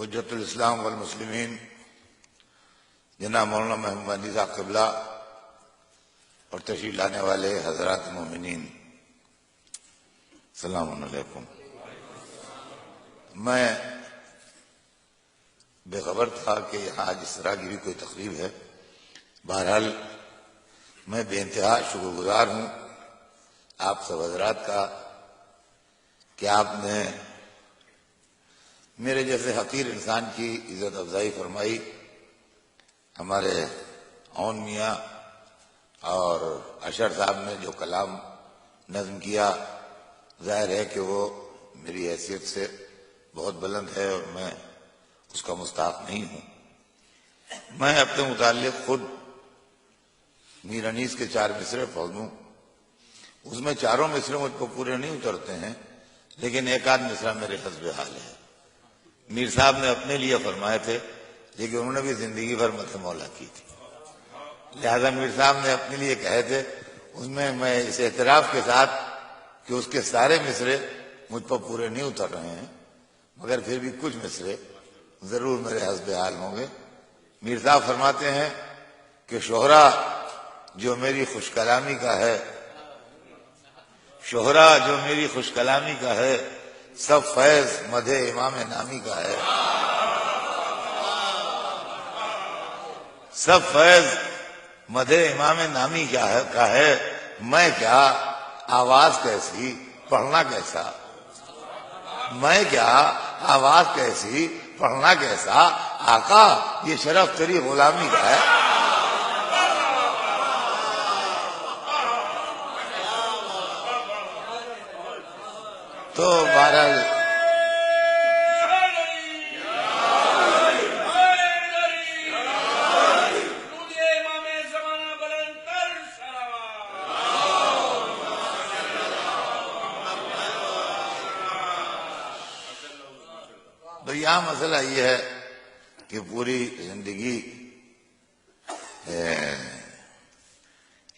حجت الاسلام والمسلمین جناب مولانا محمد علی صاحب قبلہ اور تشریف لانے والے حضرات مومنین، السلام علیکم۔ میں بے خبر تھا کہ یہاں آج اس طرح کی بھی کوئی تقریب ہے۔ بہرحال میں بے انتہا شکر گزار ہوں آپ سب حضرات کا کہ آپ نے میرے جیسے حقیر انسان کی عزت افزائی فرمائی۔ ہمارے اون میاں اور اشر صاحب نے جو کلام نظم کیا، ظاہر ہے کہ وہ میری حیثیت سے بہت بلند ہے اور میں اس کا مستحق نہیں ہوں۔ میں اپنے متعلق خود میر انیس کے 4 مصرے پڑھ دوں، اس میں چاروں مصرے مجھ کو پورے نہیں اترتے ہیں، لیکن ایک آدھ مصرا میرے حسب حال ہے۔ میر صاحب نے اپنے لیے فرمائے تھے، لیکن انہوں نے بھی زندگی بھر مت مولا کی تھی، لہذا میر صاحب نے اپنے لیے کہے تھے۔ اس میں اس اعتراف کے ساتھ کہ اس کے سارے مصرے مجھ پر پورے نہیں اتر رہے ہیں، مگر پھر بھی کچھ مصرے ضرور میرے حسب حال ہوں گے۔ میر صاحب فرماتے ہیں کہ شہرا جو میری خوش کلامی کا ہے، شہرا جو میری خوش کلامی کا ہے، سب فیض مدح امام نامی کا ہے، سب فیض مدح امام نامی کا ہے۔ میں کیا آواز کیسی پڑھنا کیسا، میں کیا آواز کیسی پڑھنا کیسا، آقا یہ شرف تیری غلامی کا ہے۔ تو بہرحال تو یہاں مسئلہ یہ ہے کہ پوری زندگی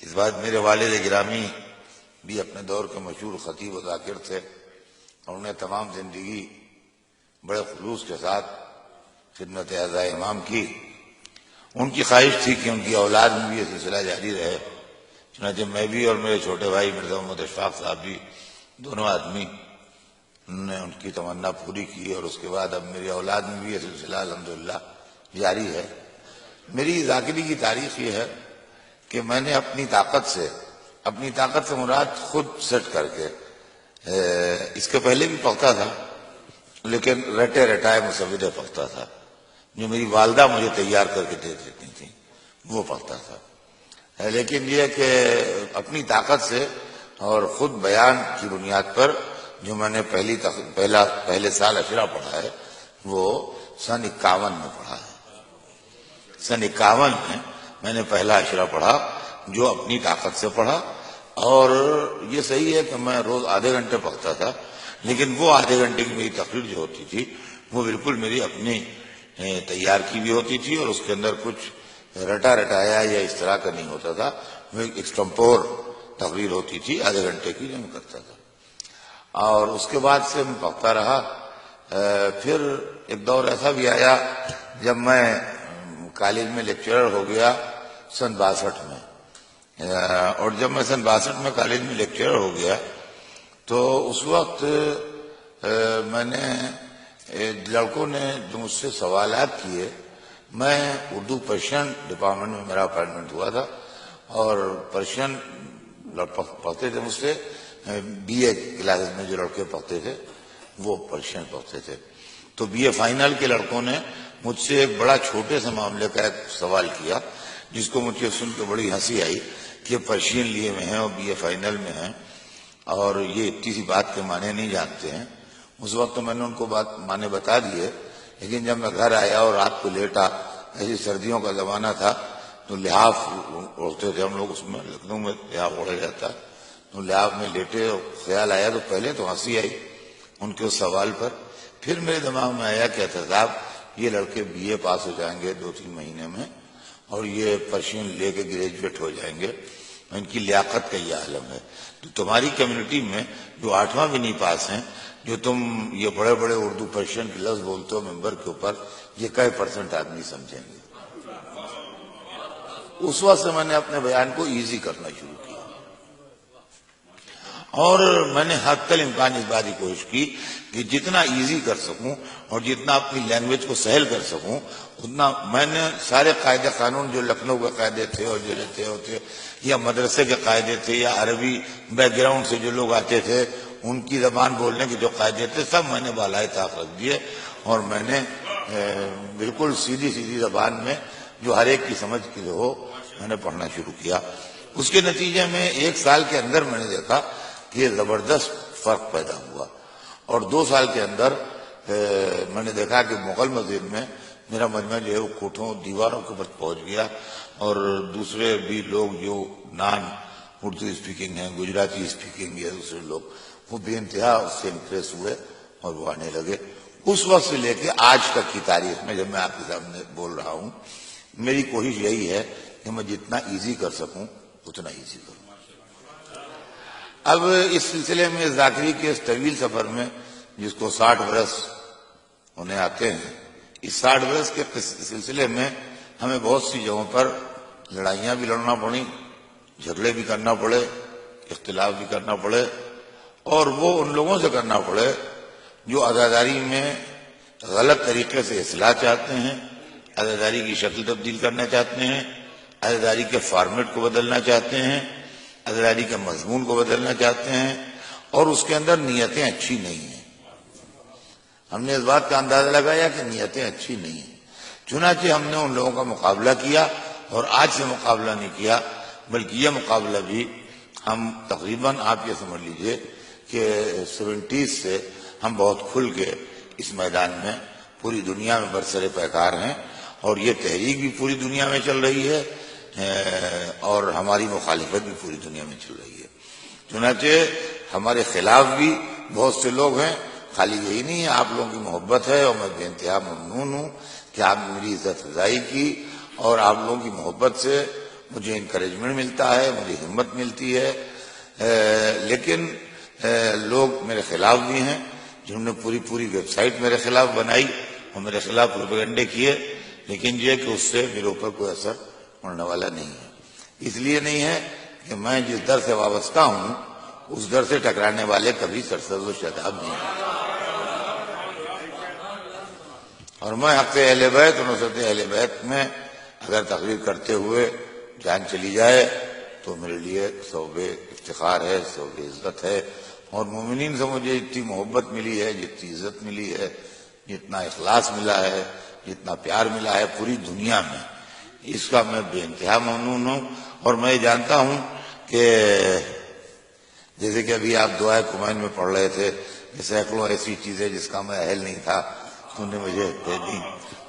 اس بات میرے والد گرامی بھی اپنے دور کے مشہور خطیب و ذاکر تھے، اور انہیں تمام زندگی بڑے خلوص کے ساتھ خدمت اعضاء امام کی۔ ان کی خواہش تھی کہ ان کی اولاد میں بھی یہ سلسلہ جاری رہے، چنانچہ میں بھی اور میرے چھوٹے بھائی مرزا محمد اشفاق صاحب بھی، دونوں آدمی نے ان کی تمنا پوری کی، اور اس کے بعد اب میری اولاد میں بھی یہ سلسلہ الحمدللہ جاری ہے۔ میری ذاکری کی تاریخ یہ ہے کہ میں نے اپنی طاقت سے مراد خود سیٹ کر کے، اس کے پہلے بھی پڑھتا تھا، لیکن رٹے رٹائے مصورے پڑھتا تھا، جو میری والدہ مجھے تیار کر کے دے دیتی تھی وہ پڑھتا تھا۔ لیکن یہ کہ اپنی طاقت سے اور خود بیان کی بنیاد پر جو میں نے پہلے سال اشرا پڑھا ہے، وہ سن 51 میں پڑھا ہے۔ سن 51 میں میں نے پہلا اشرا پڑھا، جو اپنی طاقت سے پڑھا، اور یہ صحیح ہے کہ میں روز آدھے گھنٹے پڑھتا تھا، لیکن وہ آدھے گھنٹے کی میری تقریر جو ہوتی تھی وہ بالکل میری اپنی تیار کی بھی ہوتی تھی، اور اس کے اندر کچھ رٹا رٹایا یا اس طرح کا نہیں ہوتا تھا۔ وہ ایک ایکسٹمپور تقریر ہوتی تھی آدھے گھنٹے کی، جو میں کرتا تھا، اور اس کے بعد سے میں پڑھتا رہا۔ پھر ایک دور ایسا بھی آیا جب میں کالج میں لیکچرر ہو گیا سن 62 میں، اور جب میں سن 62 میں کالج میں لیکچرر ہو گیا تو اس وقت میں نے لڑکوں نے جو مجھ سے سوالات کیے، میں اردو پرشین ڈپارٹمنٹ میں میرا اپائنٹمنٹ ہوا تھا، اور پرشین پڑھتے تھے مجھ سے، بی اے کلاسز میں جو لڑکے پڑھتے تھے وہ پرشین پڑھتے تھے۔ تو بی اے فائنل کے لڑکوں نے مجھ سے ایک بڑا چھوٹے سے معاملے کا ایک سوال کیا، جس کو مجھے سن کے بڑی ہنسی آئی کہ پرشین لیے میں ہیں اور بی اے فائنل میں ہیں، اور یہ اتنی سی بات کے معنی نہیں جانتے ہیں۔ اس وقت تو میں نے ان کو معنی بتا دیے، لیکن جب میں گھر آیا اور رات کو لیٹا، ایسی سردیوں کا زمانہ تھا تو لحاف اوڑھتے تھے ہم لوگ، اس میں لکھنؤ میں لحاف اوڑھا جاتا، تو لحاف میں لیٹے اور خیال آیا، تو پہلے تو ہنسی آئی ان کے اس سوال پر، پھر میرے دماغ میں آیا کہ صاحب یہ لڑکے بی اے پاس ہو جائیں گے 2-3 مہینے میں، اور یہ پرشین لے کے گریجویٹ ہو جائیں گے، ان کی لیاقت کا یہ عالم ہے. تو تمہاری کمیونٹی میں جو 8واں بھی نہیں پاس ہیں، جو تم یہ بڑے بڑے اردو پرشین کے لفظ بولتے ہو ممبر کے اوپر، یہ کئی % آدمی سمجھیں گے. اس وقت سے میں نے اپنے بیان کو ایزی کرنا شروع کیا، اور میں نے حتی الامکان اس بات کی کوشش کی کہ جتنا ایزی کر سکوں اور جتنا اپنی لینگویج کو سہل کر سکوں اتنا. میں نے سارے قاعدے قانون جو لکھنؤ کے قاعدے تھے اور جو لیتے ہوتے یا مدرسے کے قاعدے تھے یا عربی بیک گراؤنڈ سے جو لوگ آتے تھے ان کی زبان بولنے کے جو قاعدے تھے سب میں نے بالائے طاق رکھ دیے، اور میں نے بالکل سیدھی زبان میں جو ہر ایک کی سمجھ کے ہو میں نے پڑھنا شروع کیا. اس کے نتیجے میں 1 سال کے اندر میں نے دیکھا کہ یہ زبردست فرق پیدا ہوا، اور 2 سال کے اندر میں نے دیکھا کہ مغل مسجد میں میرا مجمع جو ہے وہ کوٹھوں دیواروں کے اوپر پہنچ گیا، اور دوسرے بھی لوگ جو نان اردو اسپیکنگ ہیں، گجراتی اسپیکنگ یا دوسرے لوگ، وہ بے انتہا اس سے امپریس ہوئے اور وہ آنے لگے. اس وقت سے لے کے آج تک کی تاریخ میں جب میں آپ کے سامنے بول رہا ہوں، میری کوشش یہی ہے کہ میں جتنا ایزی کر سکوں اتنا ایزی کروں. اب اس سلسلے میں ذاکری کے اس طویل سفر میں جس کو 60 برس ہونے آتے ہیں، اس 60 برس کے سلسلے میں ہمیں بہت سی جگہوں پر لڑائیاں بھی لڑنا پڑی، جھگڑے بھی کرنا پڑے، اختلاف بھی کرنا پڑے، اور وہ ان لوگوں سے کرنا پڑے جو عزاداری میں غلط طریقے سے اصلاح چاہتے ہیں، عزاداری کی شکل تبدیل کرنا چاہتے ہیں، عزاداری کے فارمیٹ کو بدلنا چاہتے ہیں، عزاداری کے مضمون کو بدلنا چاہتے ہیں، اور اس کے اندر نیتیں اچھی نہیں ہیں. ہم نے اس بات کا اندازہ لگایا کہ نیتیں اچھی نہیں ہیں، چنانچہ ہم نے ان لوگوں کا مقابلہ کیا، اور آج سے مقابلہ نہیں کیا بلکہ یہ مقابلہ بھی ہم تقریباً آپ یہ سمجھ لیجئے کہ 70s سے ہم بہت کھل کے اس میدان میں پوری دنیا میں برسر پیکار ہیں، اور یہ تحریک بھی پوری دنیا میں چل رہی ہے اور ہماری مخالفت بھی پوری دنیا میں چل رہی ہے. چنانچہ ہمارے خلاف بھی بہت سے لوگ ہیں. خالی یہی نہیں ہے، آپ لوگوں کی محبت ہے، اور میں بے انتہا ممنون ہوں کہ آپ نے میری عزت افزائی کی، اور آپ لوگوں کی محبت سے مجھے انکریجمنٹ ملتا ہے، مجھے ہمت ملتی ہے. لیکن لوگ میرے خلاف بھی ہیں جنہوں نے پوری ویب سائٹ میرے خلاف بنائی اور میرے خلاف پروپیگنڈے کیے، لیکن یہ کہ اس سے میرے اوپر کوئی اثر پڑنے والا نہیں ہے. اس لیے نہیں ہے کہ میں جس در سے وابستہ ہوں اس در سے ٹکرانے والے کبھی سرسبز و شاداب نہیں ہیں، اور میں حق اہل بیت اور نصرت اہل بیت میں اگر تقریر کرتے ہوئے جان چلی جائے تو میرے لیے ثوب افتخار ہے، ثوب عزت ہے. اور مومنین سے مجھے جتنی محبت ملی ہے، جتنی عزت ملی ہے، جتنا اخلاص ملا ہے، جتنا پیار ملا ہے پوری دنیا میں، اس کا میں بے انتہا ممنون ہوں. اور میں جانتا ہوں کہ جیسے کہ ابھی آپ دعائے کمائن میں پڑھ رہے تھے کہ سینکڑوں ایسی چیزیں جس کا میں اہل نہیں تھا تو نے مجھے دے دی،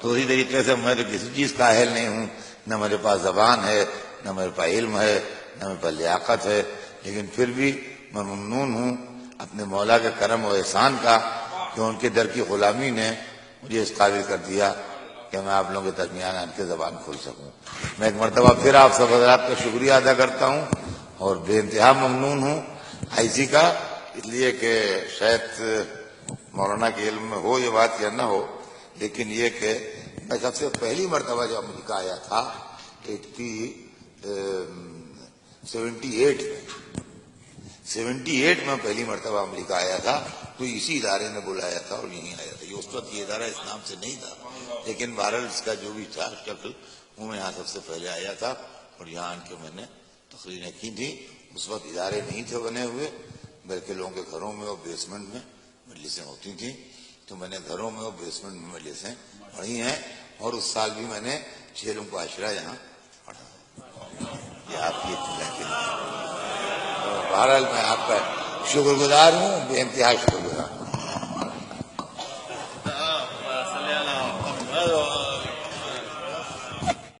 تو اسی طریقے سے میں تو کسی چیز کا اہل نہیں ہوں، نہ میرے پاس زبان ہے، نہ میرے پاس علم ہے، نہ میرے پاس لیاقت ہے، لیکن پھر بھی میں ممنون ہوں اپنے مولا کے کرم و احسان کا کہ ان کے در کی غلامی نے مجھے اس قابل کر دیا کہ میں آپ لوگوں کے درمیان آن کے زبان کھول سکوں. میں ایک مرتبہ پھر آپ سب حضرات کا شکریہ ادا کرتا ہوں اور بے انتہا ممنون ہوں آئی کا، اس لیے کہ شاید مولانا کے علم میں ہو یہ بات یا نہ ہو، لیکن یہ کہ میں سب سے پہلی مرتبہ جب امریکہ آیا تھا 78 میں پہلی مرتبہ امریکہ آیا تھا، تو اسی ادارے نے بلایا تھا اور یہیں آیا تھا. یہ اس وقت یہ ادارہ اس نام سے نہیں تھا، لیکن بہرحال اس کا جو بھی تھا شکل وہ میں یہاں سب سے پہلے آیا تھا اور یہاں آن کے میں نے تقریریں کی تھی. اس وقت ادارے نہیں تھے بنے ہوئے، بلکہ لوگوں کے گھروں میں اور بیسمنٹ میں مجلسیں ہوتی تھیں، تو میں نے گھروں میں اور بیسمنٹ میں مجلسیں پڑھی ہیں، اور اس سال بھی میں نے 6 کو عشرہ یہاں پڑھا. یہ آپ کی اطلاع کے لیے. بہرحال میں آپ کا شکر گزار ہوں، بے انتہا شکر گزار ہوں.